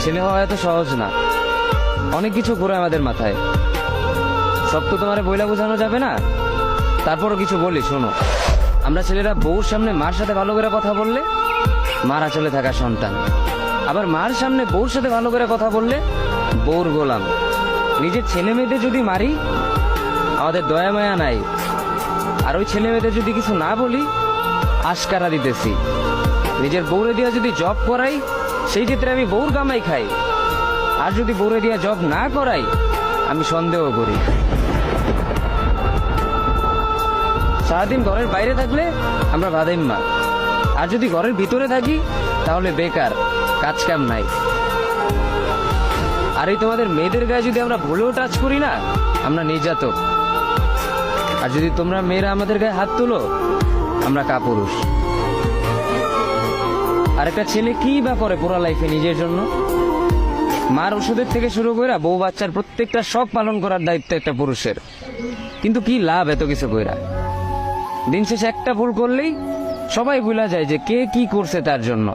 ছেলে হওয়া এত সহজ না, অনেক কিছু ঘুরে আমাদের মাথায়। সব তো তোমার বইলা বোঝানো যাবে না, তারপরও কিছু বলি শোনো। আমরা ছেলেরা বউর সামনে মার সাথে ভালো করে কথা বললে মার আঁচলে থাকা সন্তান, আবার মার সামনে বউর সাথে ভালো করে কথা বললে বউর গোলাম। নিজের ছেলে মেয়েদের যদি মারি আমাদের দয়া মায়া নাই, আর ওই ছেলে মেয়েদের যদি কিছু না বলি আশকারা দিতেছি। নিজের বউরে দিয়া যদি জব করাই সেই ক্ষেত্রে আমি বউর কামাই খাই, আর যদি বউরে দিয়া জব না করাই আমি সন্দেহ করি। সারাদিন ঘরের বাইরে থাকলে আমরা ভাদাইম্মা, আর যদি ঘরের ভিতরে থাকি তাহলে বেকার, কাজ কাম নাই। আর এই তোমাদের মেয়েদের গায়ে যদি আমরা ভুলেও টাচ করি না আমরা নির্যাতক, আর যদি তোমরা মেয়েরা আমাদের গায়ে হাত তুলো আমরা কাপুরুষ। আর একটা ছেলে কি বা করে পুরো লাইফে নিজের জন্য? মার ওষুধের থেকে শুরু করে বউ বাচ্চার প্রত্যেকটা শখ পালন করার দায়িত্ব একটা পুরুষের। কিন্তু কি লাভ এত কিছু কইরা? দিন শেষে একটা ভুল করলেই সবাই ভুলা যায় যে কে কি করছে তার জন্য।